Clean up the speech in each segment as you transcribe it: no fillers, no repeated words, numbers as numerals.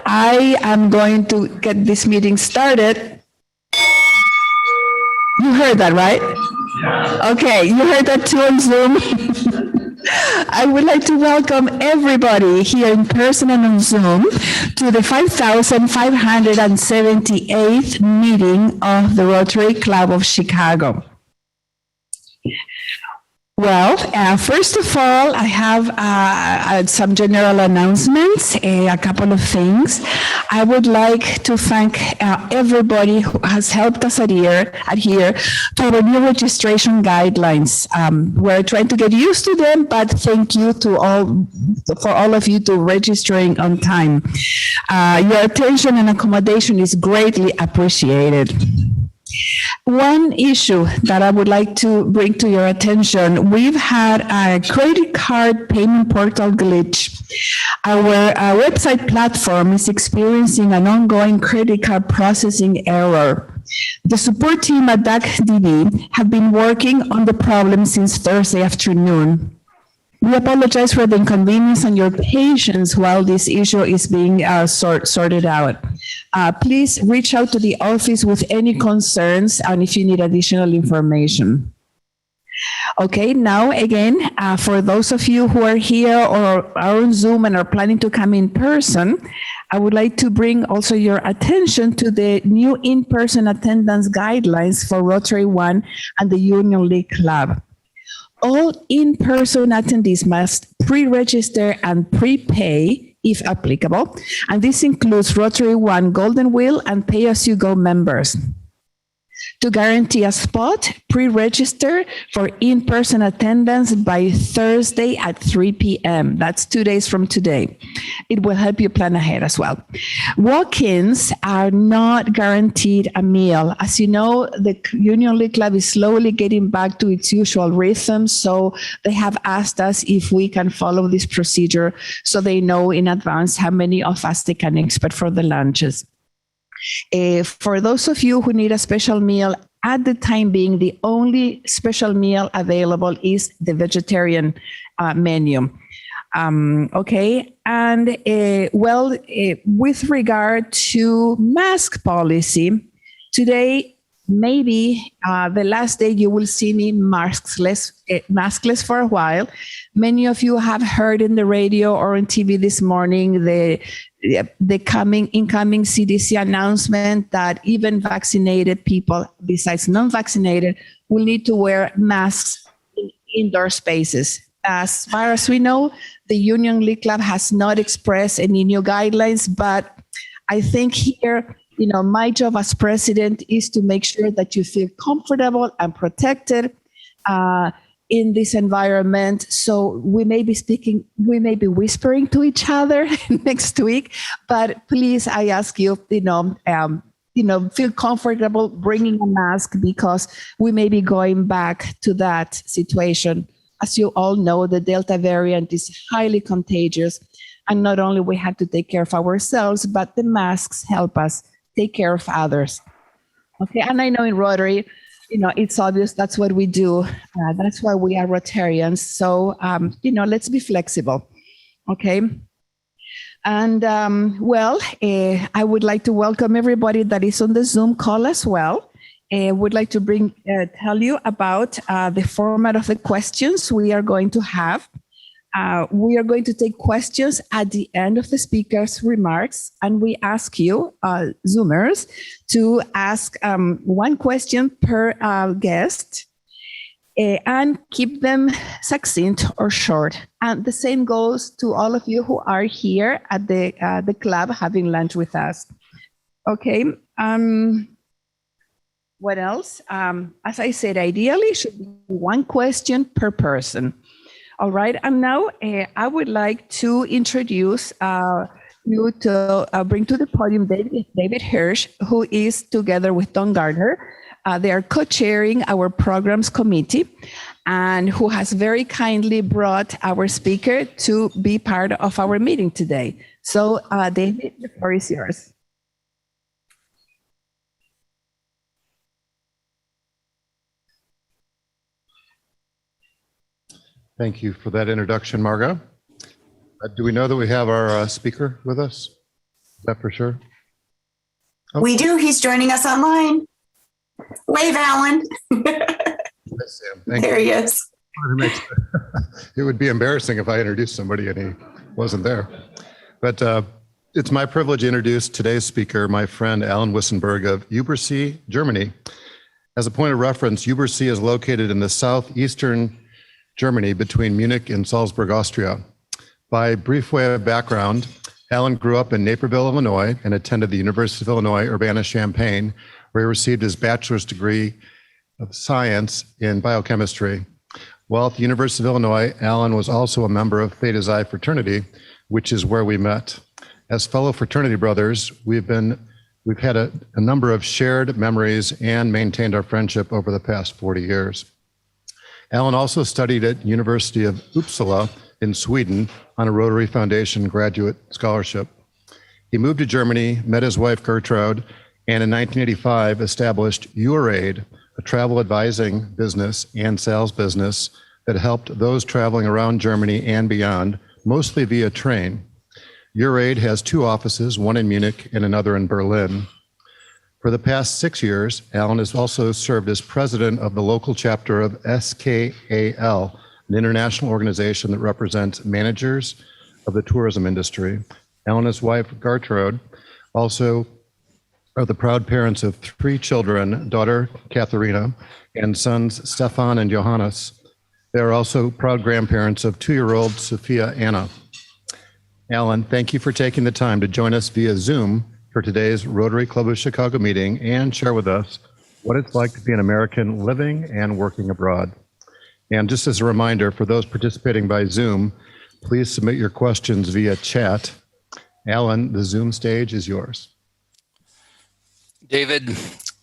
I am going to get this meeting started. You heard that, right? Okay, you heard that too on Zoom? I would like to welcome everybody here in person and on Zoom to the 5,578th meeting of the Rotary Club of Chicago. Well, first of all, I have some general announcements, a couple of things. I would like to thank everybody who has helped us adhere to our new registration guidelines. We're trying to get used to them, but thank you to for all of you to registering on time. Your attention and accommodation is greatly appreciated. One issue that I would like to bring to your attention, we've had a credit card payment portal glitch. Our website platform is experiencing an ongoing credit card processing error. The support team at DAC-DB have been working on the problem since Thursday afternoon. We apologize for the inconvenience and your patience while this issue is being sorted out. Please reach out to the office with any concerns and if you need additional information. Okay, now again, for those of you who are here or are on Zoom and are planning to come in person, I would like to bring also your attention to the new in-person attendance guidelines for Rotary One and the Union League Club. All in-person attendees must pre-register and prepay if applicable, and this includes Rotary One Golden Wheel and pay-as-you-go members. To guarantee a spot, pre-register for in-person attendance by Thursday at 3 p.m. That's 2 days from today. It will help you plan ahead as well. Walk-ins are not guaranteed a meal. As you know, the Union League Club is slowly getting back to its usual rhythm, so they have asked us if we can follow this procedure so they know in advance how many of us they can expect for the lunches. For those of you who need a special meal, at the time being, the only special meal available is the vegetarian menu. Okay, and with regard to mask policy, today maybe the last day you will see me maskless for a while. Many of you have heard in the radio or on TV this morning the incoming CDC announcement that even vaccinated people, besides non-vaccinated, will need to wear masks in indoor spaces. As far as we know, the Union League Club has not expressed any new guidelines, but I think here, my job as president is to make sure that you feel comfortable and protected in this environment. So we may be whispering to each other next week, but please, I ask you, feel comfortable bringing a mask because we may be going back to that situation. As you all know, the Delta variant is highly contagious, and not only we have to take care of ourselves, but the masks help us take care of others. Okay, and I know in Rotary, it's obvious that's what we do. That's why we are Rotarians. So, let's be flexible. Okay. And I would like to welcome everybody that is on the Zoom call as well. Would like to tell you about the format of the questions we are going to have. We are going to take questions at the end of the speaker's remarks, and we ask you, Zoomers, to ask one question per guest and keep them succinct or short. And the same goes to all of you who are here at the club having lunch with us. Okay. What else? As I said, ideally, it should be one question per person. All right, and now I would like to introduce you to bring to the podium David Hirsch, who is together with Don Gardner. They are co-chairing our programs committee and who has very kindly brought our speaker to be part of our meeting today. So David, the floor is yours. Thank you for that introduction, Margot. Do we know that we have our speaker with us? that for sure? We do. He's joining us online. Wave, Alan. There he is. It would be embarrassing if I introduced somebody and he wasn't there. But it's my privilege to introduce today's speaker, my friend Alan Wissenberg of EurAide, Germany. As a point of reference, EurAide is located in the southeastern Germany between Munich and Salzburg, Austria. By brief way of background, Alan grew up in Naperville, Illinois, and attended the University of Illinois, Urbana-Champaign, where he received his bachelor's degree of science in biochemistry. While at the University of Illinois, Alan was also a member of Theta Xi fraternity, which is where we met. As fellow fraternity brothers, we've had a number of shared memories and maintained our friendship over the past 40 years. Alan also studied at University of Uppsala in Sweden on a Rotary Foundation graduate scholarship. He moved to Germany, met his wife Gertrude, and in 1985 established EurAide, a travel advising business and sales business that helped those traveling around Germany and beyond, mostly via train. EurAide has 2 offices, one in Munich and another in Berlin. For the past 6 years, Alan has also served as president of the local chapter of SKAL, an international organization that represents managers of the tourism industry. Alan and his wife, Gertrude, also are the proud parents of 3 children, daughter Katharina and sons Stefan and Johannes. They are also proud grandparents of 2-year-old Sophia Anna. Alan, thank you for taking the time to join us via Zoom for today's Rotary Club of Chicago meeting and share with us what it's like to be an American living and working abroad. And just as a reminder, for those participating by Zoom, please submit your questions via chat. Alan, the Zoom stage is yours. David,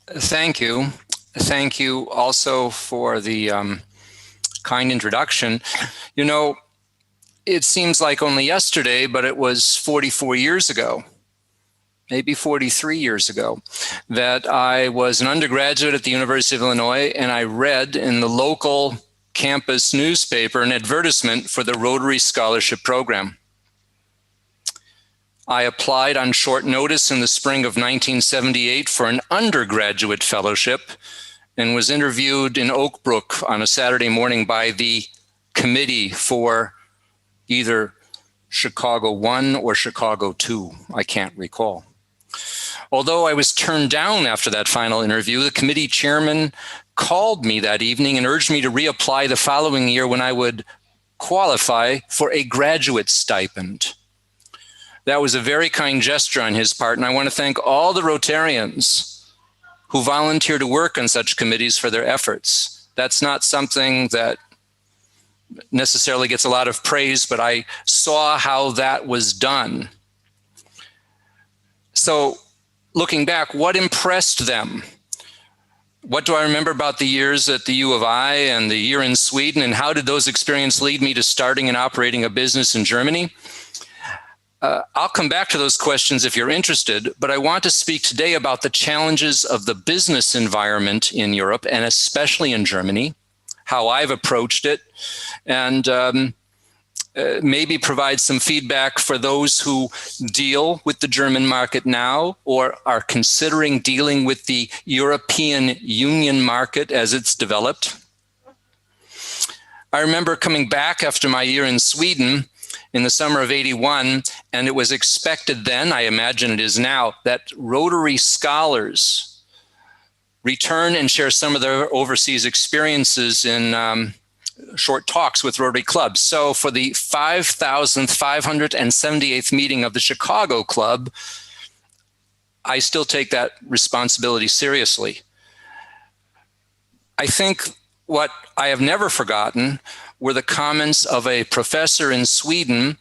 thank you. Thank you also for the kind introduction. You know, it seems like only yesterday, but it was 44 years ago, maybe 43 years ago, that I was an undergraduate at the University of Illinois, and I read in the local campus newspaper an advertisement for the Rotary Scholarship Program. I applied on short notice in the spring of 1978 for an undergraduate fellowship and was interviewed in Oak Brook on a Saturday morning by the committee for either Chicago 1 or Chicago 2. I can't recall. Although I was turned down after that final interview, the committee chairman called me that evening and urged me to reapply the following year when I would qualify for a graduate stipend. That was a very kind gesture on his part, and I want to thank all the Rotarians who volunteer to work on such committees for their efforts. That's not something that necessarily gets a lot of praise, but I saw how that was done. So looking back, what impressed them? What do I remember about the years at the U of I and the year in Sweden, and how did those experiences lead me to starting and operating a business in Germany? I'll come back to those questions if you're interested, but I want to speak today about the challenges of the business environment in Europe, and especially in Germany, how I've approached it, and maybe provide some feedback for those who deal with the German market now or are considering dealing with the European Union market as it's developed. I remember coming back after my year in Sweden in the summer of '81, and it was expected then, I imagine it is now, that Rotary scholars return and share some of their overseas experiences in short talks with Rotary clubs. So for the 5,578th meeting of the Chicago Club, I still take that responsibility seriously. I think what I have never forgotten were the comments of a professor in Sweden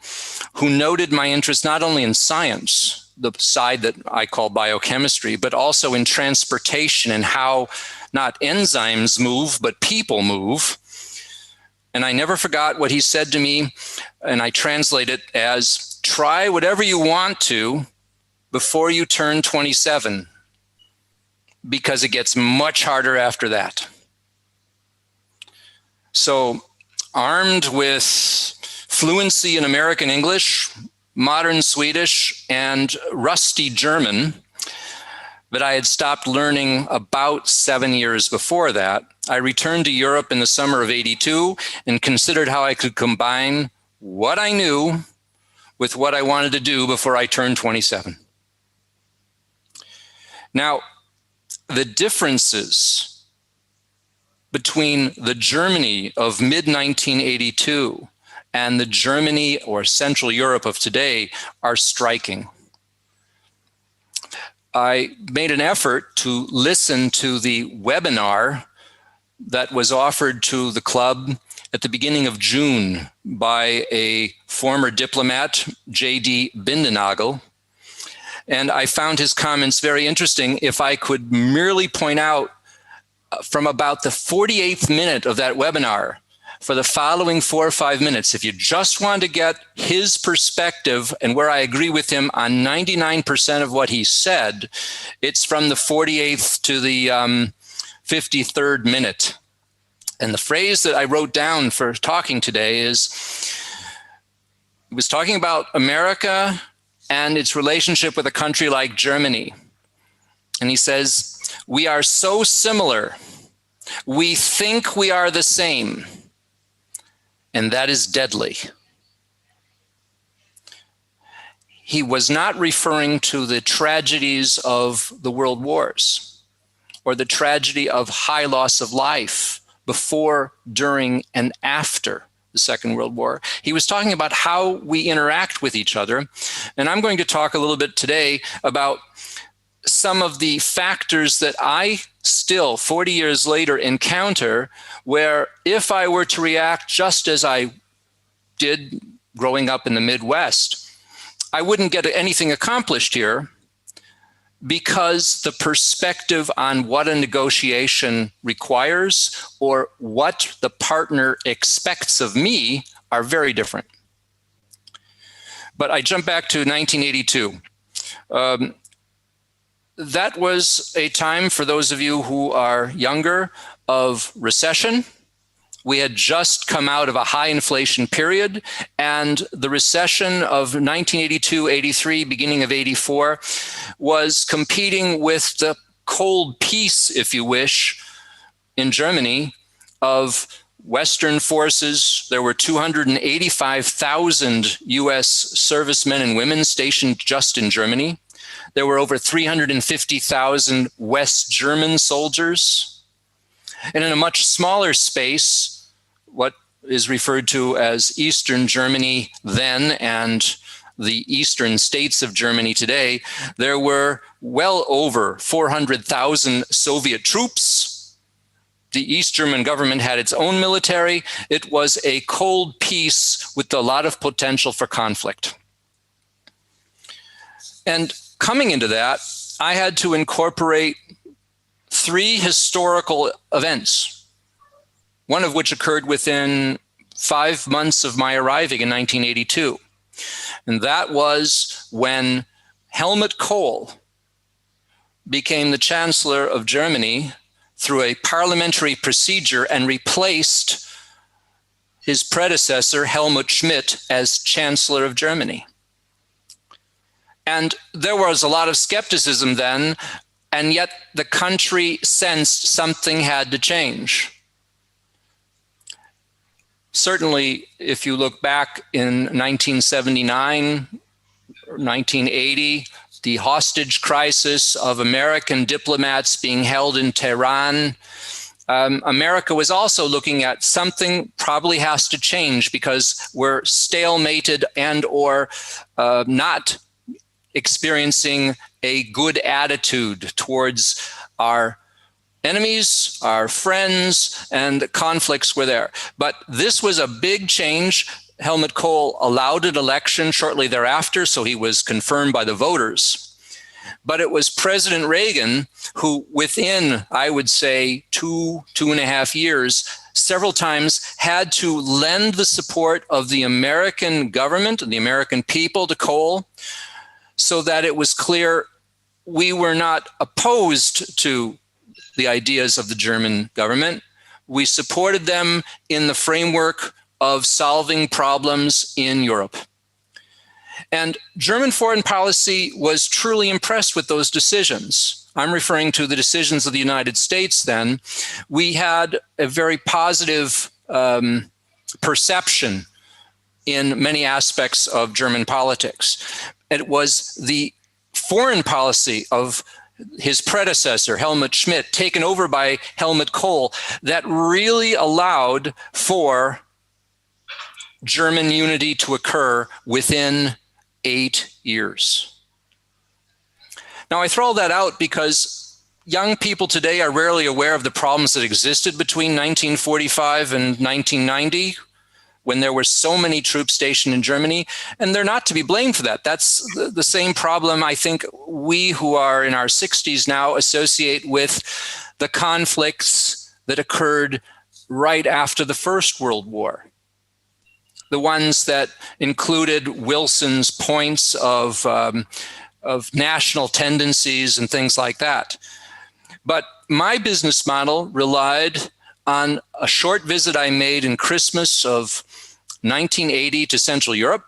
who noted my interest not only in science, the side that I call biochemistry, but also in transportation and how not enzymes move, but people move. And I never forgot what he said to me, and I translate it as, try whatever you want to before you turn 27, because it gets much harder after that. So armed with fluency in American English, modern Swedish, and rusty German that I had stopped learning about 7 years before that, I returned to Europe in the summer of '82 and considered how I could combine what I knew with what I wanted to do before I turned 27. Now, the differences between the Germany of mid-1982 and the Germany or Central Europe of today are striking. I made an effort to listen to the webinar that was offered to the club at the beginning of June by a former diplomat, J.D. Bindenagel, and I found his comments very interesting. If I could merely point out from about the 48th minute of that webinar, for the following 4 or 5 minutes, if you just want to get his perspective and where I agree with him on 99% of what he said, it's from the 48th to the 53rd minute. And the phrase that I wrote down for talking today is, he was talking about America and its relationship with a country like Germany. And he says, we are so similar. We think we are the same. And that is deadly. He was not referring to the tragedies of the world wars or the tragedy of high loss of life before, during, and after the Second World War. He was talking about how we interact with each other. And I'm going to talk a little bit today about some of the factors that I still, 40 years later, encounter where if I were to react just as I did growing up in the Midwest, I wouldn't get anything accomplished here because the perspective on what a negotiation requires or what the partner expects of me are very different. But I jump back to 1982. That was a time, for those of you who are younger, of recession. We had just come out of a high inflation period, and the recession of 1982-83, beginning of 84, was competing with the cold peace, if you wish, in Germany of Western forces. There were 285,000 US servicemen and women stationed just in Germany. There were over 350,000 West German soldiers. And in a much smaller space, what is referred to as Eastern Germany then and the eastern states of Germany today, there were well over 400,000 Soviet troops. The East German government had its own military. It was a cold peace with a lot of potential for conflict. And coming into that, I had to incorporate 3 historical events, one of which occurred within 5 months of my arriving in 1982. And that was when Helmut Kohl became the Chancellor of Germany through a parliamentary procedure and replaced his predecessor, Helmut Schmidt, as Chancellor of Germany. And there was a lot of skepticism then, and yet the country sensed something had to change. Certainly, if you look back in 1979, 1980, the hostage crisis of American diplomats being held in Tehran, America was also looking at something probably has to change because we're stalemated and or not experiencing a good attitude towards our enemies, our friends, and conflicts were there. But this was a big change. Helmut Kohl allowed an election shortly thereafter, so he was confirmed by the voters. But it was President Reagan who, within, I would say, 2.5 years, several times had to lend the support of the American government and the American people to Kohl, so that it was clear we were not opposed to the ideas of the German government. We supported them in the framework of solving problems in Europe. And German foreign policy was truly impressed with those decisions. I'm referring to the decisions of the United States then. We had a very positive perception in many aspects of German politics. It was the foreign policy of his predecessor, Helmut Schmidt, taken over by Helmut Kohl, that really allowed for German unity to occur within 8 years. Now, I throw all that out because young people today are rarely aware of the problems that existed between 1945 and 1990, when there were so many troops stationed in Germany, and they're not to be blamed for that. That's the same problem I think we who are in our 60s now associate with the conflicts that occurred right after the First World War. The ones that included Wilson's points of national tendencies and things like that. But my business model relied on a short visit I made in Christmas of 1980 to Central Europe.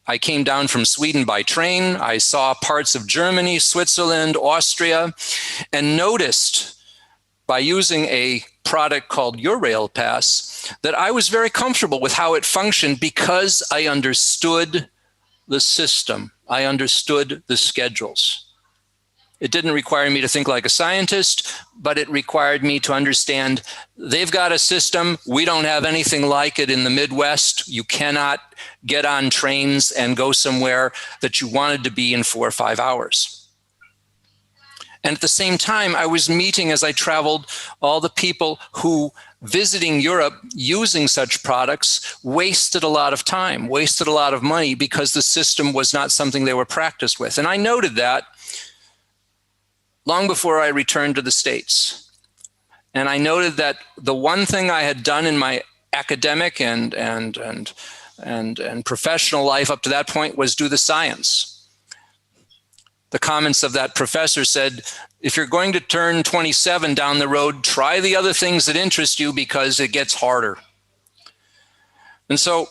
I came down from Sweden by train. I saw parts of Germany, Switzerland, Austria, and noticed by using a product called EurAide Pass that I was very comfortable with how it functioned because I understood the system. I understood the schedules. It didn't require me to think like a scientist, but it required me to understand they've got a system. We don't have anything like it in the Midwest. You cannot get on trains and go somewhere that you wanted to be in 4 or 5 hours. And at the same time, I was meeting as I traveled all the people who visiting Europe using such products wasted a lot of time, wasted a lot of money because the system was not something they were practiced with. And I noted that long before I returned to the States. And I noted that the one thing I had done in my academic and professional life up to that point was do the science. The comments of that professor said, if you're going to turn 27 down the road, try the other things that interest you because it gets harder. And so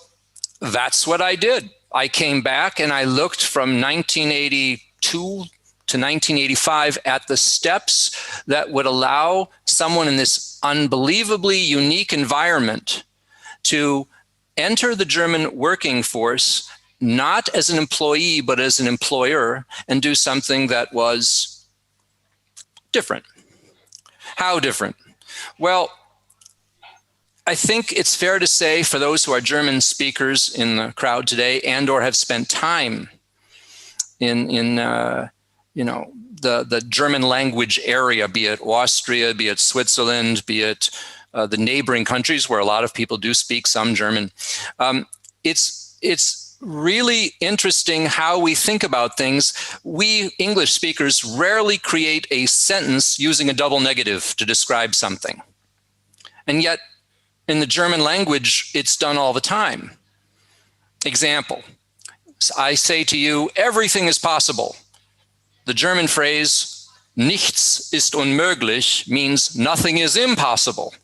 that's what I did. I came back and I looked from 1982 to 1985 at the steps that would allow someone in this unbelievably unique environment to enter the German working force, not as an employee, but as an employer, and do something that was different. How different? Well, I think it's fair to say for those who are German speakers in the crowd today and or have spent time in the German language area, be it Austria, be it Switzerland, be it the neighboring countries where a lot of people do speak some German. It's really interesting how we think about things. We English speakers rarely create a sentence using a double negative to describe something. And yet in the German language, it's done all the time. Example, I say to you, everything is possible. The German phrase, nichts ist unmöglich, means nothing is impossible.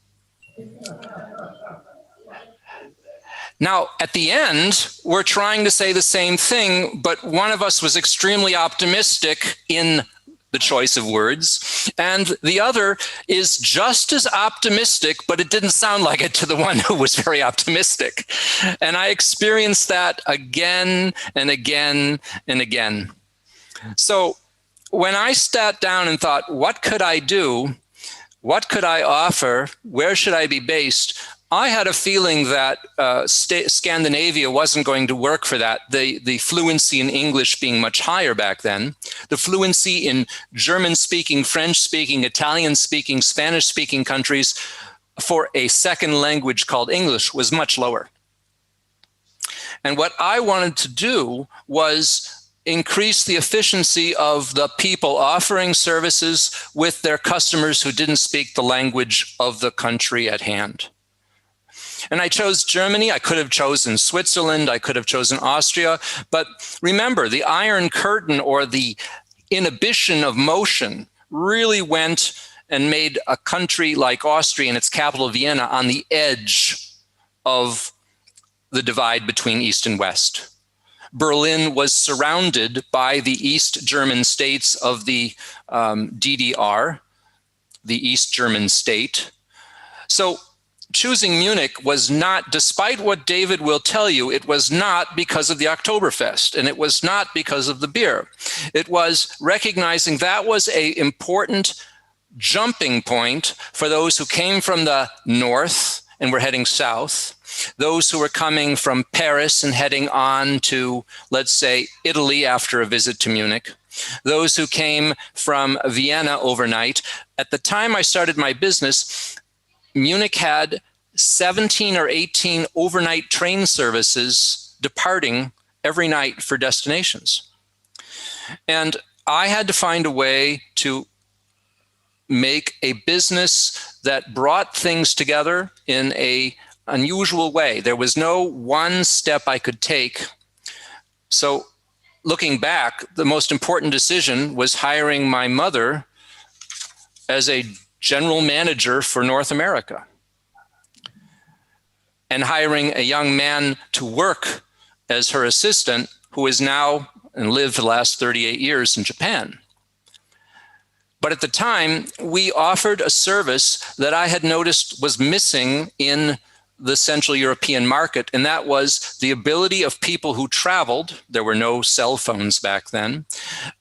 Now, at the end, we're trying to say the same thing, but one of us was extremely optimistic in the choice of words, and the other is just as optimistic, but it didn't sound like it to the one who was very optimistic. And I experienced that again and again and again. So when I sat down and thought, what could I do? What could I offer? Where should I be based? I had a feeling that Scandinavia wasn't going to work for that. The fluency in English being much higher back then. The fluency in German-speaking, French-speaking, Italian-speaking, Spanish-speaking countries for a second language called English was much lower. And what I wanted to do was increase the efficiency of the people offering services with their customers who didn't speak the language of the country at hand. And I chose Germany. I could have chosen Switzerland. I could have chosen Austria. But remember, the Iron Curtain, or the inhibition of motion, really went and made a country like Austria and its capital Vienna on the edge of the divide between East and West. Berlin was surrounded by the East German states of the DDR, the East German state. So choosing Munich was not, despite what David will tell you, it was not because of the Oktoberfest, and it was not because of the beer. It was recognizing that was an important jumping point for those who came from the north and were heading south, those who were coming from Paris and heading on to, let's say, Italy after a visit to Munich, those who came from Vienna overnight. At the time I started my business, Munich had 17 or 18 overnight train services departing every night for destinations. And I had to find a way to make a business that brought things together in an unusual way. There was no one step I could take. So looking back, the most important decision was hiring my mother as a general manager for North America and hiring a young man to work as her assistant who is now and lived the last 38 years in Japan. But at the time, we offered a service that I had noticed was missing in the Central European market, and that was the ability of people who traveled, there were no cell phones back then,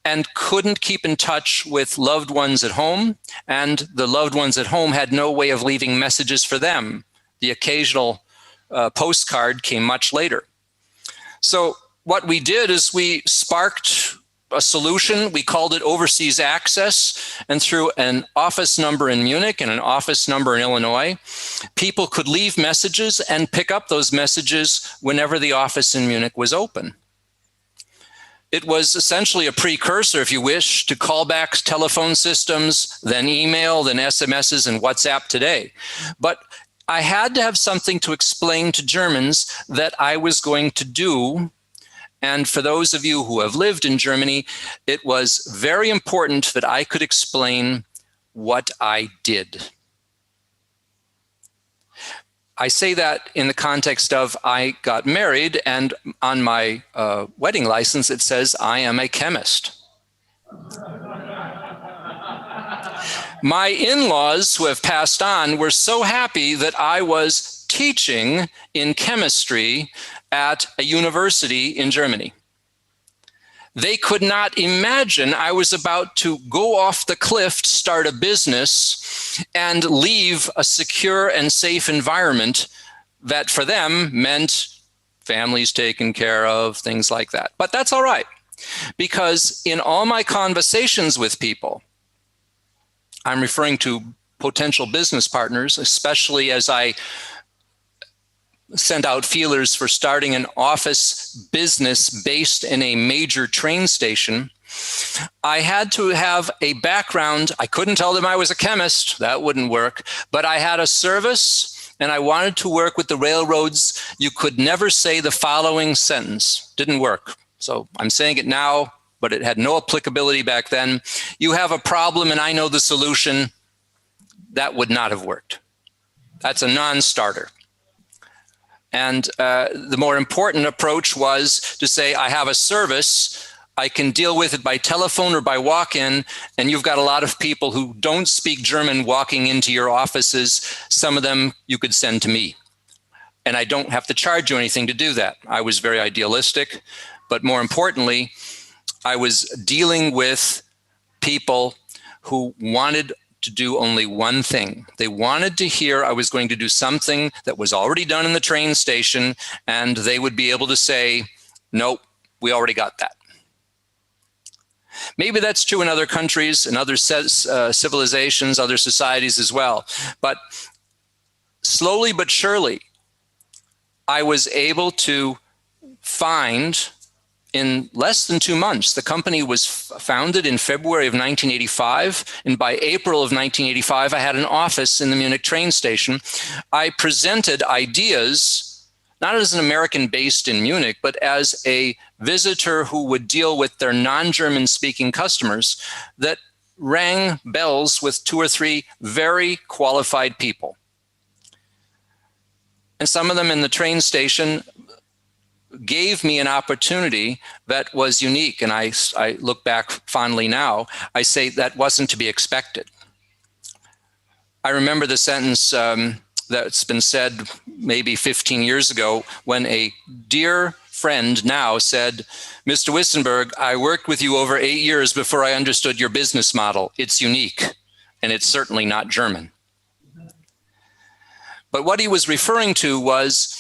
and couldn't keep in touch with loved ones at home, and the loved ones at home had no way of leaving messages for them. The occasional postcard came much later. So what we did is we sparked a solution. We called it Overseas Access, and through an office number in Munich and an office number in Illinois, people could leave messages and pick up those messages whenever the office in Munich was open. It was essentially a precursor, if you wish, to callback telephone systems, then email, then SMSs and WhatsApp today. But I had to have something to explain to Germans that I was going to do. And for those of you who have lived in Germany, it was very important that I could explain what I did. I say that in the context of I got married, and on my wedding license, it says I am a chemist. My in-laws who have passed on were so happy that I was teaching in chemistry at a university in Germany. They could not imagine I was about to go off the cliff, start a business, and leave a secure and safe environment that for them meant families taken care of, things like that. But that's all right, because in all my conversations with people, I'm referring to potential business partners, especially as I sent out feelers for starting an office business based in a major train station, I had to have a background. I couldn't tell them I was a chemist. That wouldn't work. But I had a service, and I wanted to work with the railroads. You could never say the following sentence. Didn't work. So I'm saying it now, but it had no applicability back then. You have a problem, and I know the solution. That would not have worked. That's a non-starter. And the more important approach was to say, I have a service, I can deal with it by telephone or by walk-in, and you've got a lot of people who don't speak German walking into your offices. Some of them you could send to me. And I don't have to charge you anything to do that. I was very idealistic, but more importantly, I was dealing with people who wanted to do only one thing. They wanted to hear I was going to do something that was already done in the train station, and they would be able to say, nope, we already got that. Maybe that's true in other countries, in other civilizations, other societies as well. But slowly but surely, I was able to find, in less than 2 months, the company was founded in February of 1985, and by April of 1985, I had an office in the Munich train station. I presented ideas, not as an American based in Munich, but as a visitor who would deal with their non-German speaking customers, that rang bells with 2 or 3 very qualified people. And some of them in the train station gave me an opportunity that was unique. And I look back fondly now, I say that wasn't to be expected. I remember the sentence that's been said maybe 15 years ago when a dear friend now said, "Mr. Wissenberg, I worked with you over 8 years before I understood your business model. It's unique, and it's certainly not German." But what he was referring to was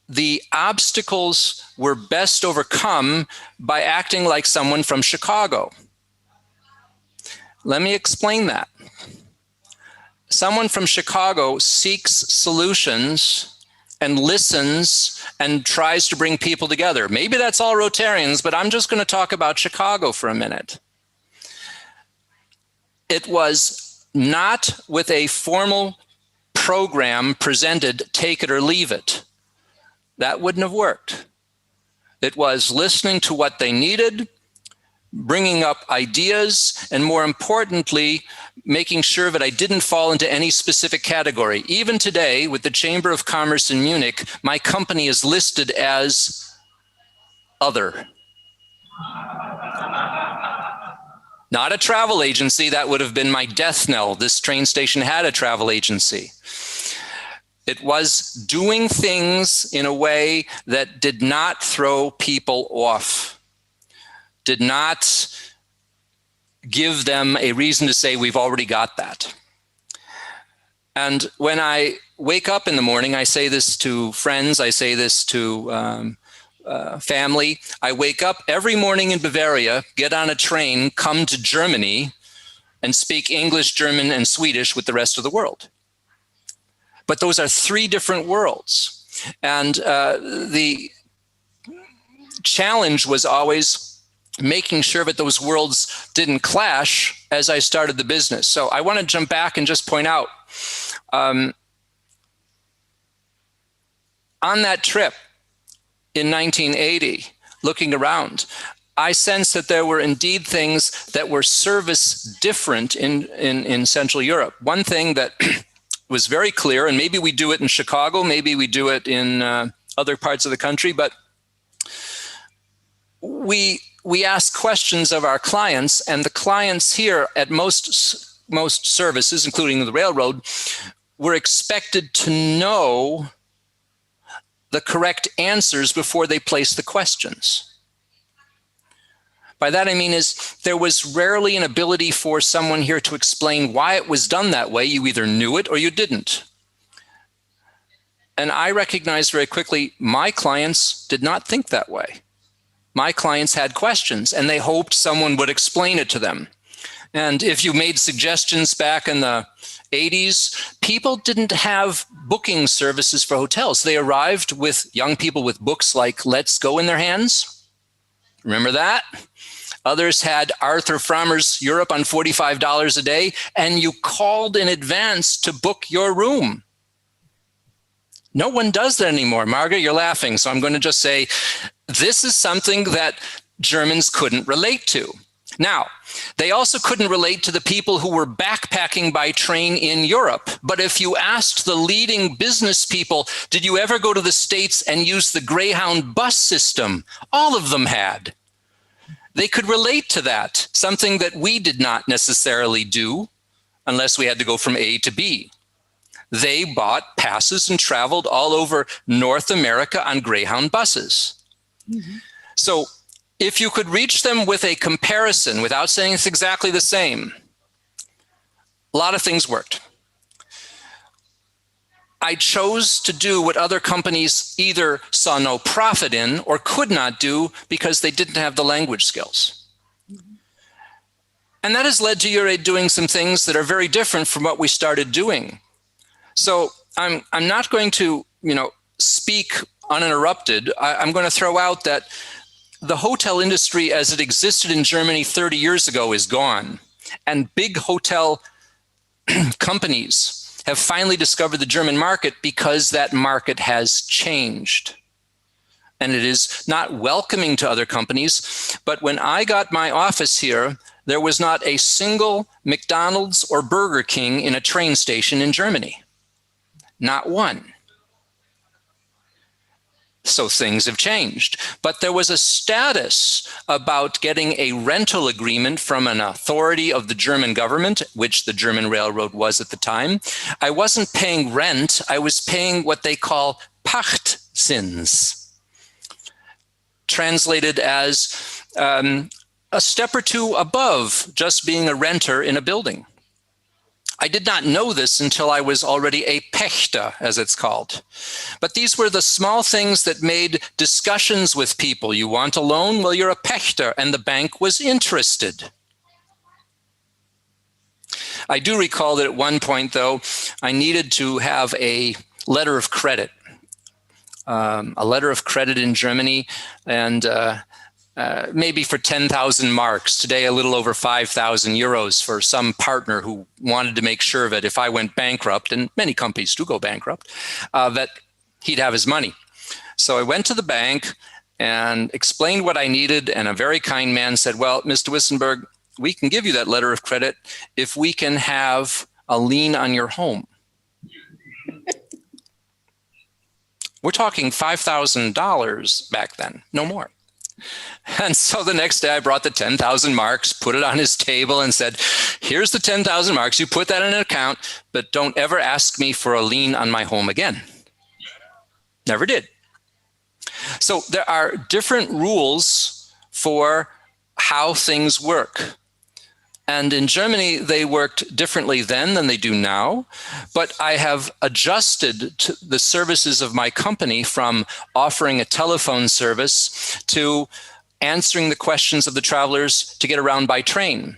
the obstacles were best overcome by acting like someone from Chicago. Let me explain that. Someone from Chicago seeks solutions and listens and tries to bring people together. Maybe that's all Rotarians, but I'm just going to talk about Chicago for a minute. It was not with a formal program presented, take it or leave it. That wouldn't have worked. It was listening to what they needed, bringing up ideas, and more importantly, making sure that I didn't fall into any specific category. Even today, with the Chamber of Commerce in Munich, my company is listed as other. Not a travel agency. That would have been my death knell. This train station had a travel agency. It was doing things in a way that did not throw people off, did not give them a reason to say, we've already got that. And when I wake up in the morning, I say this to friends, I say this to family. I wake up every morning in Bavaria, get on a train, come to Germany, and speak English, German, and Swedish with the rest of the world. But those are three different worlds. And the challenge was always making sure that those worlds didn't clash as I started the business. So I want to jump back and just point out, on that trip in 1980, looking around, I sensed that there were indeed things that were service different in Central Europe. One thing that was very clear, and maybe we do it in Chicago, maybe we do it in other parts of the country, but we ask questions of our clients, and the clients here at most services, including the railroad, were expected to know the correct answers before they placed the questions. By that I mean is there was rarely an ability for someone here to explain why it was done that way. You either knew it or you didn't. And I recognized very quickly my clients did not think that way. My clients had questions and they hoped someone would explain it to them. And if you made suggestions back in the 80s, people didn't have booking services for hotels. They arrived with young people with books like Let's Go in their hands. Remember that? Others had Arthur Frammer's Europe on $45 a day, and you called in advance to book your room. No one does that anymore. Margaret, you're laughing, so I'm going to just say this is something that Germans couldn't relate to. Now, they also couldn't relate to the people who were backpacking by train in Europe. But if you asked the leading business people, did you ever go to the States and use the Greyhound bus system? All of them had. They could relate to that, something that we did not necessarily do unless we had to go from A to B. They bought passes and traveled all over North America on Greyhound buses. Mm-hmm. So if you could reach them with a comparison without saying it's exactly the same, a lot of things worked. I chose to do what other companies either saw no profit in or could not do because they didn't have the language skills. Mm-hmm. And that has led to EurAide doing some things that are very different from what we started doing. So I'm not going to, speak uninterrupted. I'm going to throw out that the hotel industry as it existed in Germany 30 years ago is gone. And big hotel companies have finally discovered the German market because that market has changed. And it is not welcoming to other companies. But when I got my office here, there was not a single McDonald's or Burger King in a train station in Germany. Not one. So things have changed. But there was a status about getting a rental agreement from an authority of the German government, which the German Railroad was at the time. I wasn't paying rent. I was paying what they call Pachtzins, translated as a step or two above just being a renter in a building. I did not know this until I was already a Pächter, as it's called. But these were the small things that made discussions with people. You want a loan? Well, you're a Pächter, and the bank was interested. I do recall that at one point, though, I needed to have a letter of credit. A letter of credit in Germany, and maybe for 10,000 marks. Today, a little over 5,000 euros for some partner who wanted to make sure that if I went bankrupt, and many companies do go bankrupt, that he'd have his money. So I went to the bank and explained what I needed, and a very kind man said, well, Mr. Wissenberg, we can give you that letter of credit if we can have a lien on your home. We're talking $5,000 back then, no more. And so the next day I brought the 10,000 marks, put it on his table and said, here's the 10,000 marks, you put that in an account, but don't ever ask me for a lien on my home again. Never did. So there are different rules for how things work. And in Germany, they worked differently then than they do now. But I have adjusted to the services of my company from offering a telephone service to answering the questions of the travelers to get around by train.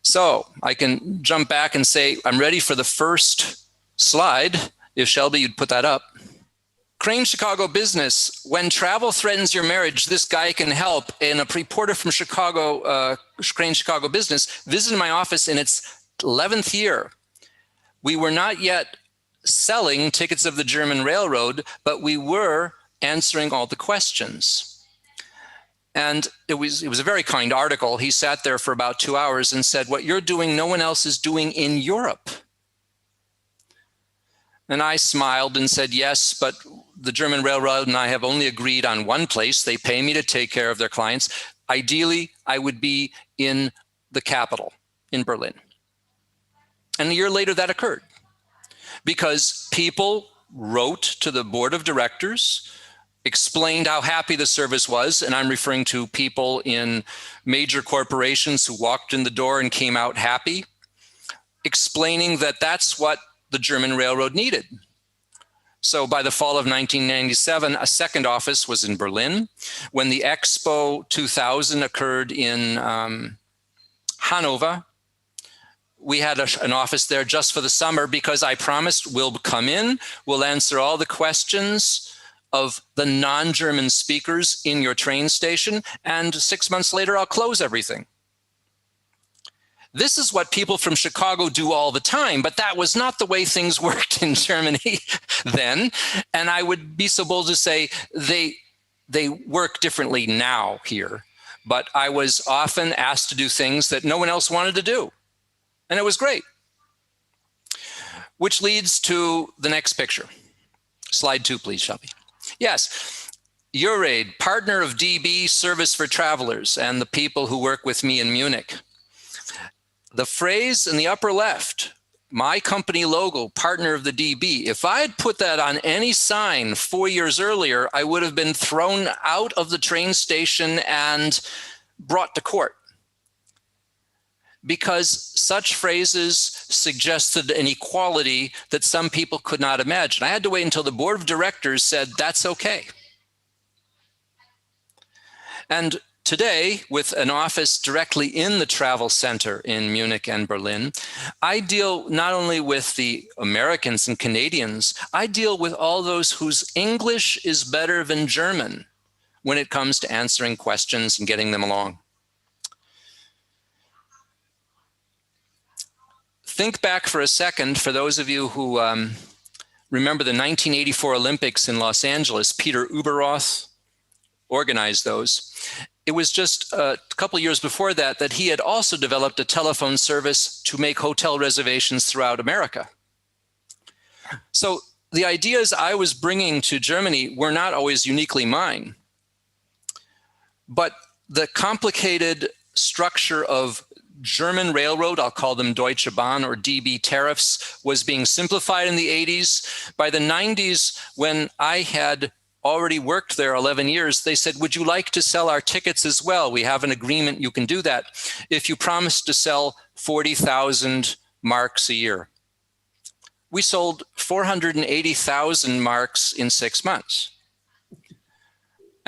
So I can jump back and say, I'm ready for the first slide. If Shelby, you'd put that up. Crane Chicago Business, when travel threatens your marriage, this guy can help. And a reporter from Chicago, Crane Chicago Business, visited my office in its 11th year. We were not yet selling tickets of the German Railroad, but we were answering all the questions. And it was a very kind article. He sat there for about 2 hours and said, what you're doing, no one else is doing in Europe. And I smiled and said, yes, but the German Railroad and I have only agreed on one place. They pay me to take care of their clients. Ideally, I would be in the capital, in Berlin. And a year later, that occurred because people wrote to the board of directors, explained how happy the service was, and I'm referring to people in major corporations who walked in the door and came out happy, explaining that that's what the German Railroad needed. So by the fall of 1997, a second office was in Berlin. When the Expo 2000 occurred in Hanover, we had an office there just for the summer because I promised we'll come in, we'll answer all the questions of the non-German speakers in your train station, and 6 months later, I'll close everything. This is what people from Chicago do all the time, but that was not the way things worked in Germany then. And I would be so bold to say they work differently now here, but I was often asked to do things that no one else wanted to do. And it was great. Which leads to the next picture. Slide 2, please, Shelby. Yes, EurAide, partner of DB Service for Travelers and the people who work with me in Munich. The phrase in the upper left, my company logo, partner of the DB, if I had put that on any sign 4 years earlier, I would have been thrown out of the train station and brought to court. Because such phrases suggested an equality that some people could not imagine. I had to wait until the board of directors said, that's okay. And today, with an office directly in the travel center in Munich and Berlin, I deal not only with the Americans and Canadians, I deal with all those whose English is better than German when it comes to answering questions and getting them along. Think back for a second, for those of you who remember the 1984 Olympics in Los Angeles. Peter Uberroth organized those. It was just a couple of years before that that he had also developed a telephone service to make hotel reservations throughout America. So the ideas I was bringing to Germany were not always uniquely mine, but the complicated structure of German railroad, I'll call them Deutsche Bahn or DB tariffs, was being simplified in the 80s. By the 90s, when I had already worked there 11 years, they said, would you like to sell our tickets as well? We have an agreement, you can do that if you promise to sell 40,000 marks a year. We sold 480,000 marks in 6 months.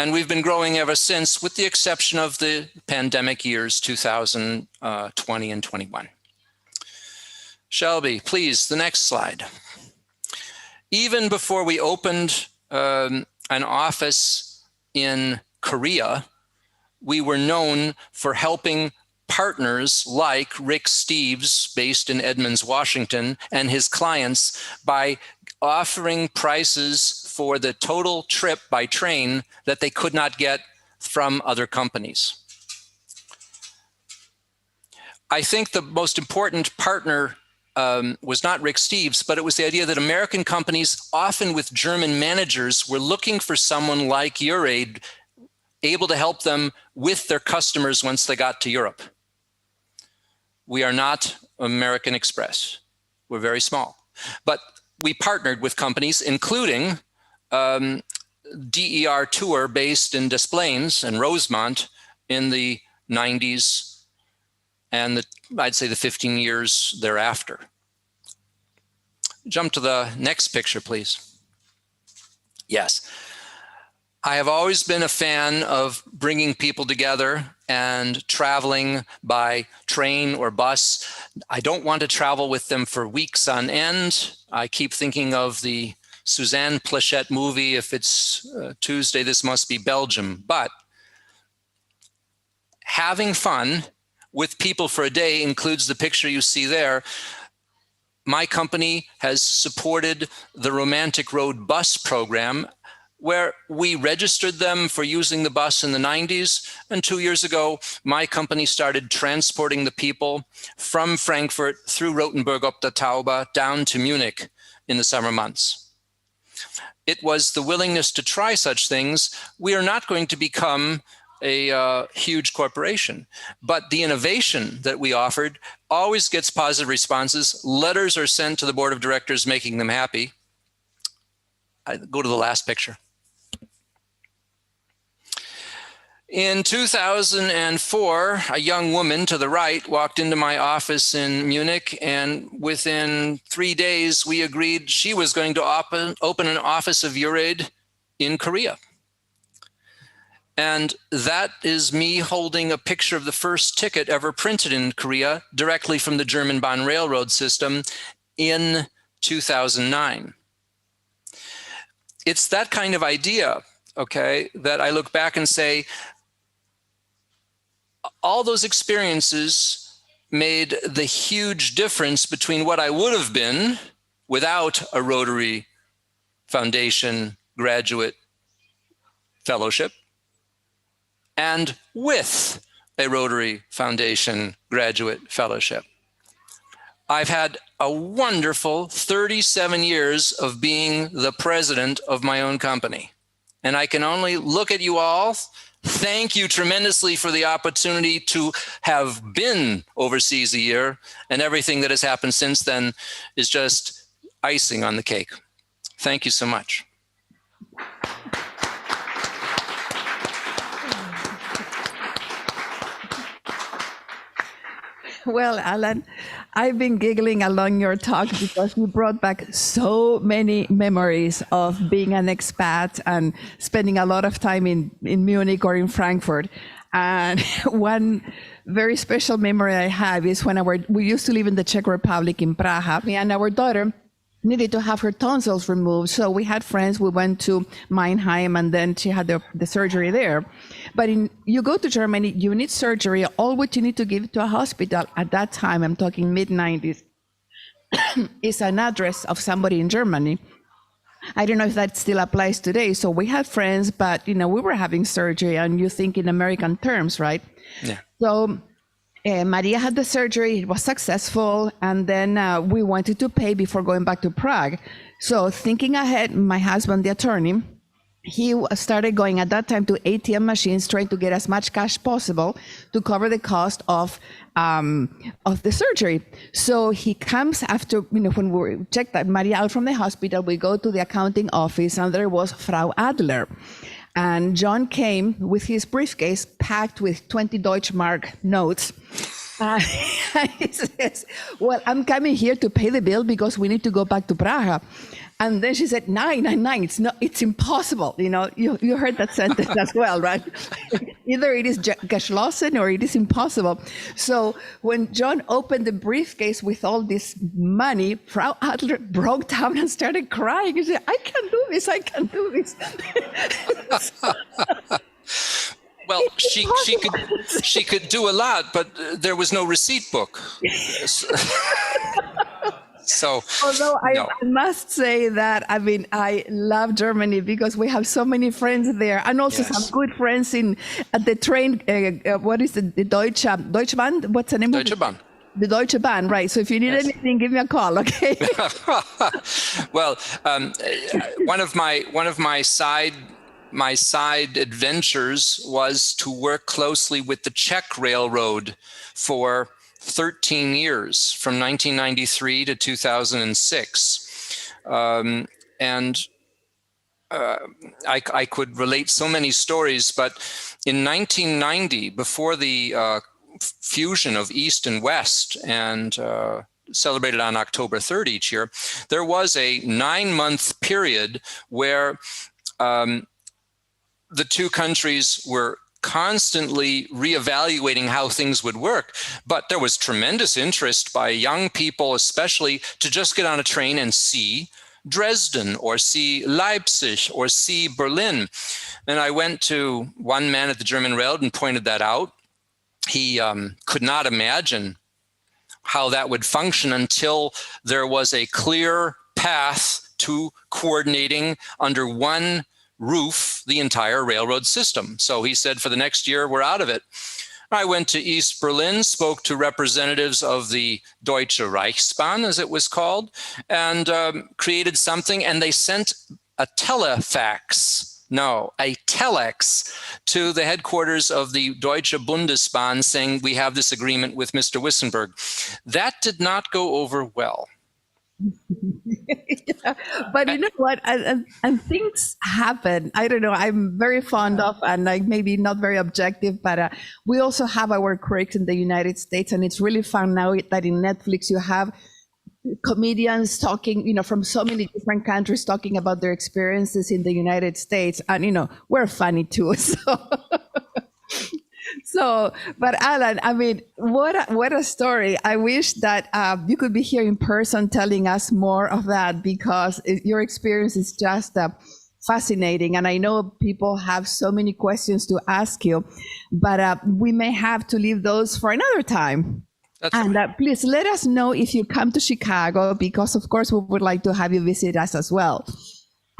And we've been growing ever since, with the exception of the pandemic years, 2020 and 21. Shelby, please, the next slide. Even before we opened an office in Korea, we were known for helping partners like Rick Steves, based in Edmonds, Washington, and his clients by offering prices for the total trip by train that they could not get from other companies. I think the most important partner was not Rick Steves, but it was the idea that American companies, often with German managers, were looking for someone like EurAide, able to help them with their customers once they got to Europe. We are not American Express. We're very small. But we partnered with companies, including DER Tour, based in Des Plaines and Rosemont in the 90s and I'd say the 15 years thereafter. Jump to the next picture, please. Yes. I have always been a fan of bringing people together and traveling by train or bus. I don't want to travel with them for weeks on end. I keep thinking of the Suzanne Plachette movie, if it's Tuesday, this must be Belgium. But having fun with people for a day includes the picture you see there. My company has supported the Romantic Road bus program, where we registered them for using the bus in the 90s. And 2 years ago, my company started transporting the people from Frankfurt through Rothenburg ob der Tauber down to Munich in the summer months. It was the willingness to try such things. We are not going to become a huge corporation, but the innovation that we offered always gets positive responses. Letters are sent to the board of directors making them happy. Go to the last picture. In 2004, a young woman to the right walked into my office in Munich, and within 3 days, we agreed she was going to open an office of EurAide in Korea. And that is me holding a picture of the first ticket ever printed in Korea directly from the German Bahn Railroad system in 2009. It's that kind of idea, okay, that I look back and say, all those experiences made the huge difference between what I would have been without a Rotary Foundation graduate fellowship and with a Rotary Foundation graduate fellowship. I've had a wonderful 37 years of being the president of my own company. And I can only look at you all, thank you tremendously for the opportunity to have been overseas a year, and everything that has happened since then is just icing on the cake. Thank you so much. Well, Alan, I've been giggling along your talk because you brought back so many memories of being an expat and spending a lot of time in Munich or in Frankfurt. And one very special memory I have is when we used to live in the Czech Republic in Praha, and our daughter needed to have her tonsils removed. So we had friends, we went to Mannheim, and then she had the surgery there. But you go to Germany, you need surgery, all what you need to give to a hospital at that time, I'm talking mid-90s, is an address of somebody in Germany. I don't know if that still applies today. So we had friends, but we were having surgery, and you think in American terms, right? Yeah. So Maria had the surgery, it was successful, and then we wanted to pay before going back to Prague. So thinking ahead, my husband, the attorney, he started going at that time to ATM machines, trying to get as much cash possible to cover the cost of the surgery. So he comes after, when we checked that Maria out from the hospital, we go to the accounting office, and there was Frau Adler. And John came with his briefcase packed with 20 Deutschmark notes. He says, well, I'm coming here to pay the bill because we need to go back to Prague. And then she said, nine, it's impossible. You heard that sentence as well, right? Either it is geschlossen or it is impossible. So when John opened the briefcase with all this money, Frau Adler broke down and started crying. She said, I can't do this. Well, she could do a lot, but there was no receipt book. So, although I must say that, I love Germany because we have so many friends there, and also some good friends at the train. What is it? The Deutsche Bahn? What's the name? Deutsche Bahn. The Deutsche Bahn, right? So if you need anything, give me a call, okay? Well, one of my side adventures was to work closely with the Czech Railroad for 13 years, from 1993 to 2006. I could relate so many stories, but in 1990, before the fusion of East and West, and celebrated on October 3rd each year, there was a 9-month period where the two countries were constantly reevaluating how things would work. But there was tremendous interest by young people, especially, to just get on a train and see Dresden or see Leipzig or see Berlin. And I went to one man at the German Railroad and pointed that out. He could not imagine how that would function until there was a clear path to coordinating under one roof the entire railroad system. So he said, for the next year, we're out of it. I went to East Berlin, spoke to representatives of the Deutsche Reichsbahn, as it was called, and created something. And they sent a telex to the headquarters of the Deutsche Bundesbahn saying, we have this agreement with Mr. Wissenberg. That did not go over well. Yeah, but you know what? And things happen. I don't know. I'm very fond of, and maybe not very objective, but we also have our quirks in the United States, and it's really fun now that in Netflix you have comedians talking, from so many different countries talking about their experiences in the United States, and we're funny too. So, but Alan, what a story. I wish that you could be here in person telling us more of that, because your experience is just fascinating. And I know people have so many questions to ask you, but we may have to leave those for another time. That's and right. Please let us know if you come to Chicago, because of course we would like to have you visit us as well.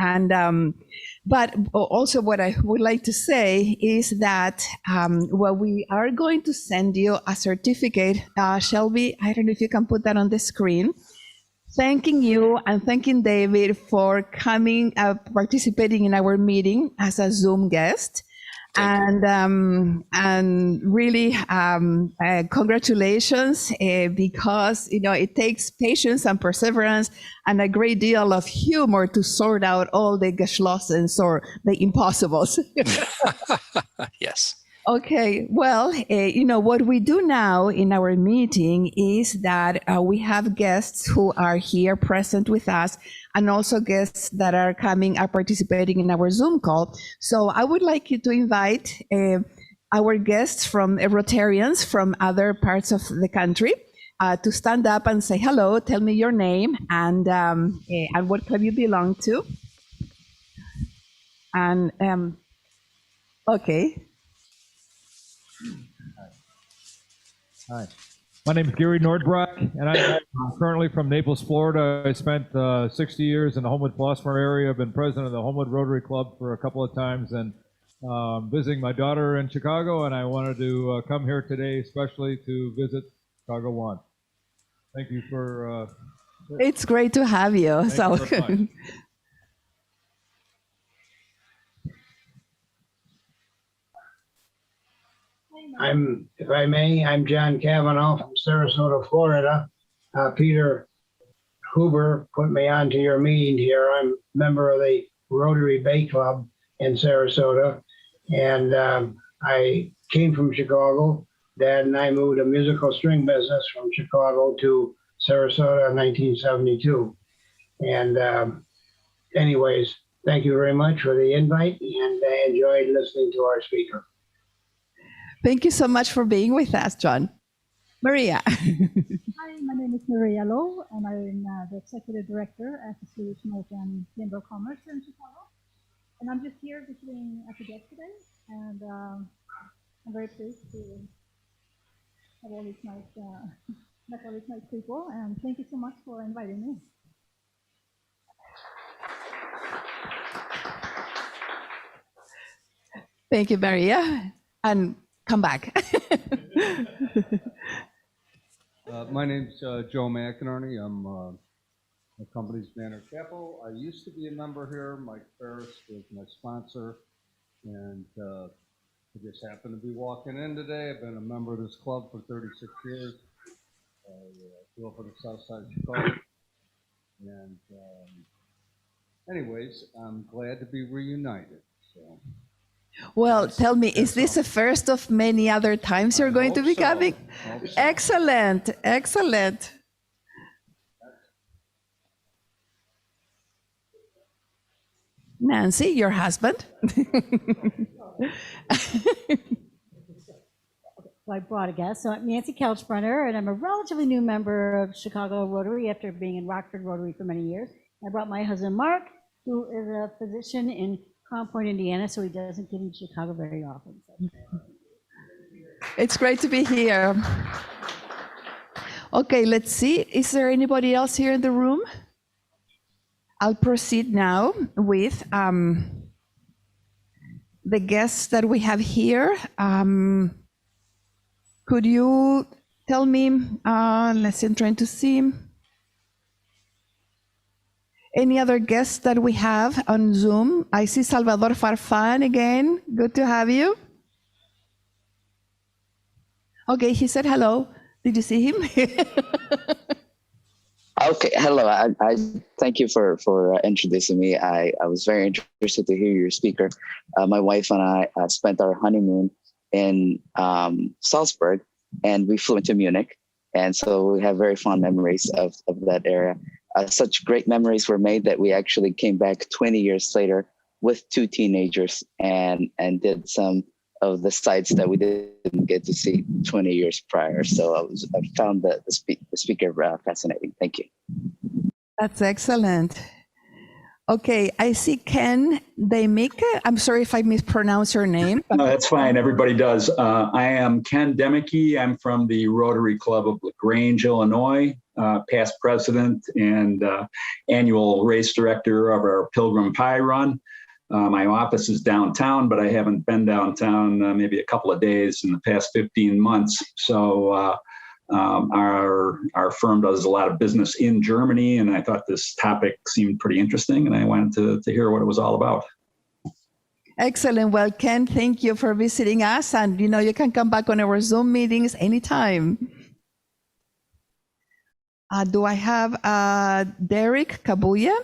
And but also what I would like to say is that we are going to send you a certificate. Shelby, I don't know if you can put that on the screen. Thanking you and thanking David for coming, participating in our meeting as a Zoom guest. And really congratulations, because it takes patience and perseverance and a great deal of humor to sort out all the geschlossens or the impossibles. Yes. Okay, well, what we do now in our meeting is that we have guests who are here present with us, and also guests that are participating in our Zoom call. So I would like you to invite our guests from Rotarians from other parts of the country to stand up and say hello, tell me your name, and what club you belong to. And okay. Hi, my name is Gary Nordbrock, and I'm currently from Naples, Florida. I spent 60 years in the Homewood-Flossmoor area. I've been president of the Homewood Rotary Club for a couple of times, and visiting my daughter in Chicago, and I wanted to come here today especially to visit Chicago One. Thank you for. It's great to have you. Thank So you very much. If I may, I'm John Cavanaugh from Sarasota, Florida. Peter Huber put me onto your meeting here. I'm a member of the Rotary Bay Club in Sarasota, and I came from Chicago. Dad and I moved a musical string business from Chicago to Sarasota in 1972. And anyways, thank you very much for the invite, and I enjoyed listening to our speaker. thank you so much for being with us, John. Maria. Hi, my name is Maria Lowe, and I'm the Executive Director at the Swedish American Chamber of Commerce here in Chicago. And I'm just here visiting as a guest today, and I'm very pleased to have all these nice, met all these nice people, and thank you so much for inviting me. Thank you, Maria. And come back. My name's Joe McInerney. I'm the company's Banner Capital. I used to be a member here. Mike Ferris was my sponsor, and I just happened to be walking in today. I've been a member of this club for 36 years. I grew up on the south side of Chicago. And anyways, I'm glad to be reunited. So. Well, tell me, is this the first of many other times you're going to be coming? So. Excellent, excellent. Nancy, your husband? So I brought a guest. So I'm Nancy Couchbrunner, and I'm a relatively new member of Chicago Rotary after being in Rockford Rotary for many years. I brought my husband, Mark, who is a physician in Crown Point, Indiana, so he doesn't get in Chicago very often. So. It's great to be here. Okay, let's see. Is there anybody else here in the room? I'll proceed now with the guests that we have here. Could you tell me, let's see, I'm trying to see. Any other guests that we have on Zoom? I see Salvador Farfan again. Good to have you. Okay, he said hello. Did you see him? Okay, hello. I thank you for introducing me. I was very interested to hear your speaker. My wife and I spent our honeymoon in Salzburg, and we flew into Munich. And so we have very fond memories of that area. Such great memories were made that we actually came back 20 years later with 2 teenagers and did some of the sites that we didn't get to see 20 years prior. So I found the speaker fascinating. Thank you. That's excellent. Okay, I see Ken Demike. I'm sorry if I mispronounce your name. No, that's fine. Everybody does. I am Ken Demike. I'm from the Rotary Club of LaGrange, Illinois, past president and annual race director of our Pilgrim Pie Run. My office is downtown, but I haven't been downtown maybe a couple of days in the past 15 months. So our firm does a lot of business in Germany, and I thought this topic seemed pretty interesting, and I wanted to hear what it was all about. Excellent. Well, Ken, thank you for visiting us, and you can come back on our Zoom meetings anytime. Do I have Derek Kabuye?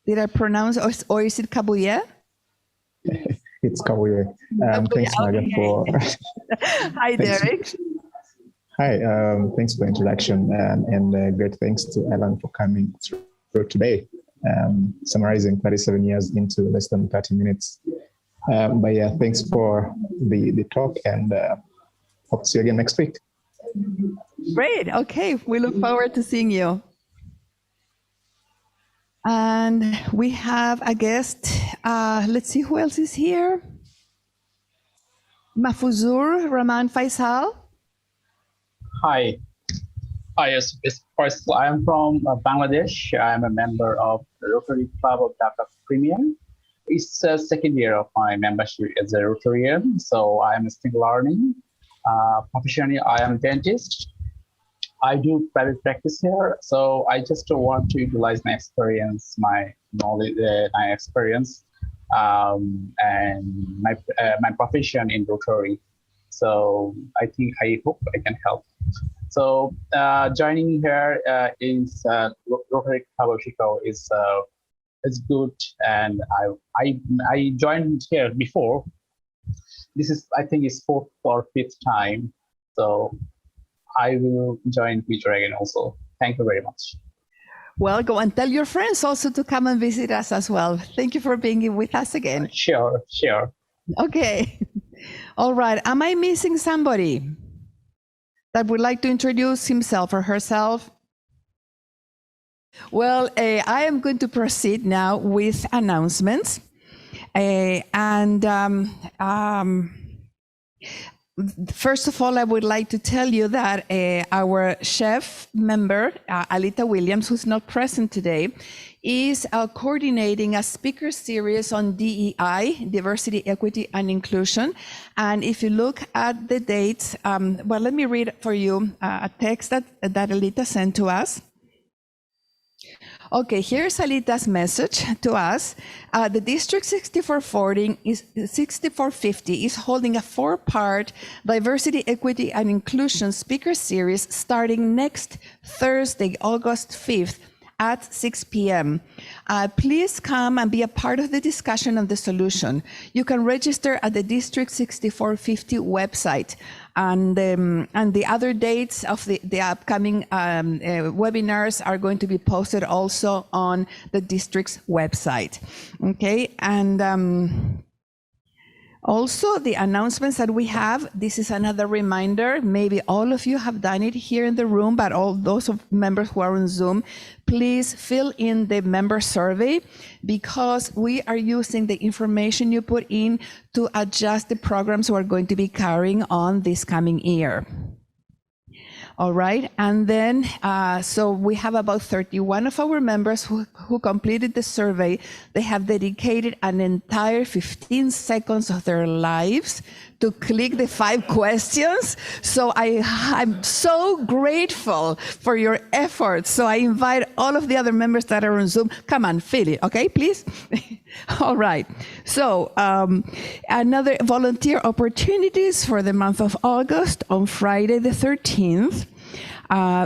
Did I pronounce, or is it Kabuye? It's Kabuye. Thanks, Naga, for. Hi, Derek. Hi, thanks for the introduction, and great thanks to Ellen for coming through today, summarizing 37 years into less than 30 minutes. But yeah, thanks for the talk, and hope to see you again next week. Great. Okay, we look forward to seeing you. And we have a guest. Let's see who else is here. Mahfuzur Rahman Faisal. Hi. Yes. First, I am from Bangladesh. I am a member of the Rotary Club of Dhaka Premier. it's the second year of my membership as a Rotarian, so I am still learning. Professionally, I am a dentist. I do private practice here, so I just want to utilize my experience, my knowledge, my experience, and my profession in Rotary. So I hope I can help. So joining here is Rotary Club of Chicago is good, and I joined here before. This is, I think, is 4th or 5th time. So I will join future again also. Thank you very much. Well, go and tell your friends also to come and visit us as well. Thank you for being with us again. Sure. Okay. All right. Am I missing somebody that would like to introduce himself or herself? Well, I am going to proceed now with announcements. First of all, I would like to tell you that our chef member, Alita Williams, who's not present today, is coordinating a speaker series on DEI, diversity, equity, and inclusion. And if you look at the dates, well, let me read for you a text that Alita sent to us. Okay, here's Alita's message to us. The District 6450 is holding a 4-part diversity, equity, and inclusion speaker series starting next Thursday, August 5th at 6 p.m. Please come and be a part of the discussion on the solution. You can register at the District 6450 website. And the other dates of the upcoming webinars are going to be posted also on the district's website. Okay, and also the announcements that we have, this is another reminder, maybe all of you have done it here in the room, but all those members who are on Zoom, please fill in the member survey, because we are using the information you put in to adjust the programs we're going to be carrying on this coming year. All right, and then, so we have about 31 of our members who completed the survey. They have dedicated an entire 15 seconds of their lives to click the 5 questions. So I'm so grateful for your efforts. So I invite all of the other members that are on Zoom, come on, fill it, okay, please? All right, so another volunteer opportunities for the month of August on Friday the 13th.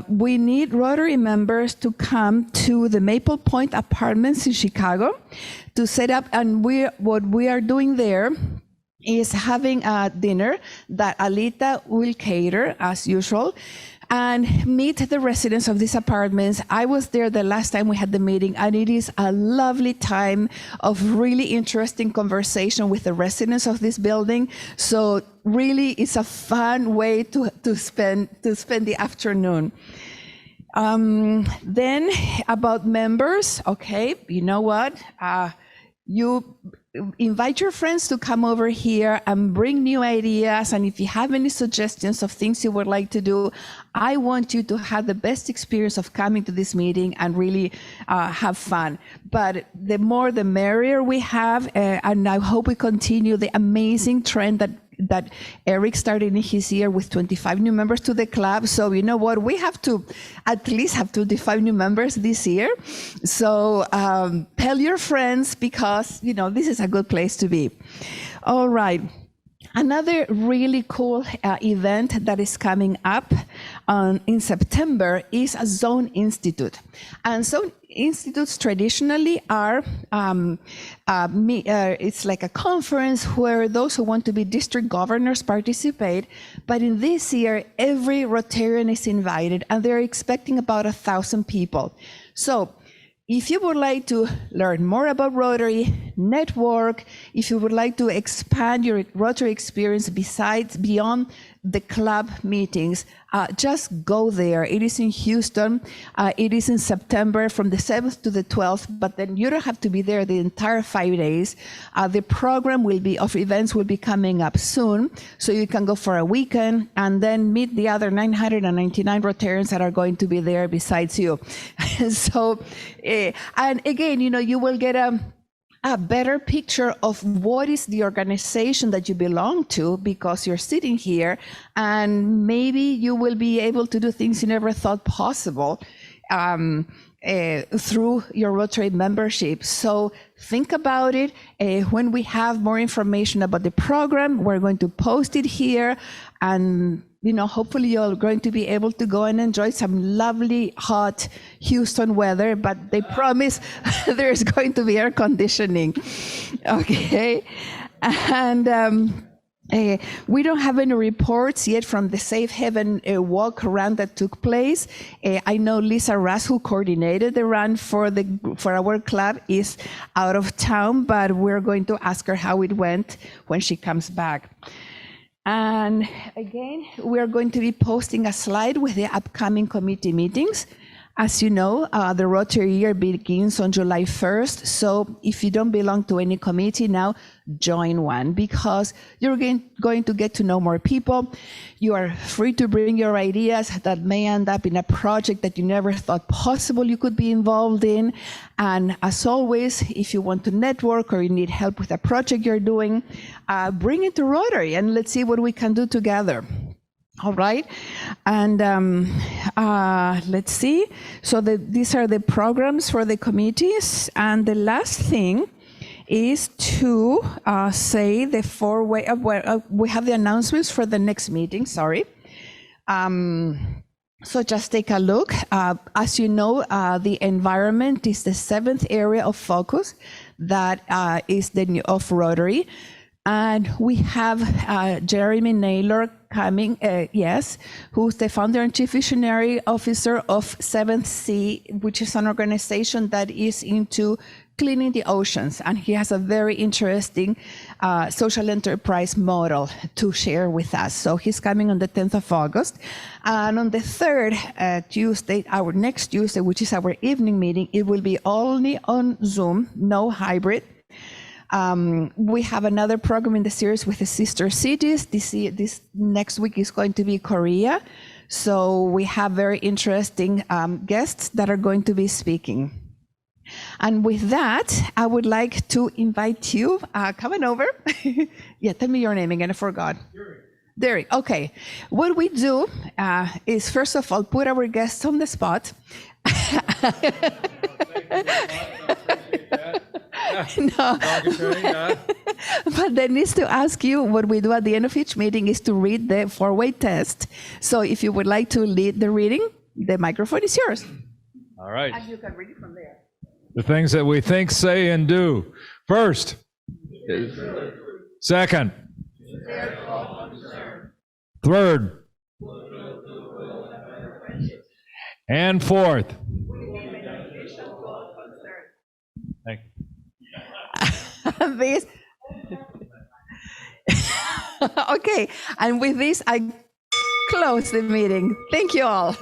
We need Rotary members to come to the Maple Point Apartments in Chicago to set up, and what we are doing there is having a dinner that Alita will cater as usual, and meet the residents of these apartments. I was there the last time we had the meeting, and it is a lovely time of really interesting conversation with the residents of this building. So really, it's a fun way to spend the afternoon. Then about members, okay, you know what? You invite your friends to come over here and bring new ideas. And if you have any suggestions of things you would like to do, I want you to have the best experience of coming to this meeting and really have fun. But the more the merrier we have, and I hope we continue the amazing trend that Eric started in his year with 25 new members to the club. So you know what, we have to at least have 25 new members this year. So tell your friends, because you know this is a good place to be. All right. Another really cool event that is coming up in September is a Zone Institute. And Zone Institutes traditionally are, it's like a conference where those who want to be district governors participate. But in this year, every Rotarian is invited, and they're expecting about 1,000 people. So if you would like to learn more about Rotary, network, if you would like to expand your Rotary experience beyond the club meetings, just go there. It is in Houston. It is in September from the 7th to the 12th, but then you don't have to be there the entire 5 days. The program of events will be coming up soon, so you can go for a weekend and then meet the other 999 Rotarians that are going to be there besides you. So, and again, you know, you will get a better picture of what is the organization that you belong to, because you're sitting here, and maybe you will be able to do things you never thought possible through your Rotary membership. So think about it. When we have more information about the program, we're going to post it here, and hopefully you're going to be able to go and enjoy some lovely hot Houston weather, but they promise there's going to be air conditioning. Okay. And we don't have any reports yet from the Safe Haven walk around that took place. I know Lisa Russ, who coordinated the run for our club, is out of town, but we're going to ask her how it went when she comes back. And again, we're going to be posting a slide with the upcoming committee meetings. As you know, the Rotary year begins on July 1st. So if you don't belong to any committee now, join one, because you're going to get to know more people. You are free to bring your ideas that may end up in a project that you never thought possible you could be involved in. And as always, if you want to network or you need help with a project you're doing, bring it to Rotary and let's see what we can do together. All right, and let's see. So these are the programs for the committees, and the last thing is to say the we have the announcements for the next meeting. Sorry. So just take a look. As you know, the environment is the 7th area of focus that is of Rotary. And we have Jeremy Naylor coming, who's the founder and chief visionary officer of 7th Sea, which is an organization that is into cleaning the oceans. And he has a very interesting social enterprise model to share with us. So he's coming on the 10th of August. And on the 3rd Tuesday, our next Tuesday, which is our evening meeting, it will be only on Zoom, no hybrid. We have another program in the series with the sister cities. This next week is going to be Korea. So we have very interesting guests that are going to be speaking. And with that, I would like to invite you, come on over. Yeah, tell me your name again, I forgot. Derek, okay. What we do is, first of all, put our guests on the spot. No. But then needs to ask you, what we do at the end of each meeting is to read the 4-way test. So if you would like to lead the reading, the microphone is yours. All right. And you can read it from there. The things that we think, say, and do. First. Second. Third. And fourth. Thank you. This. Okay, and with this, I close the meeting. Thank you all.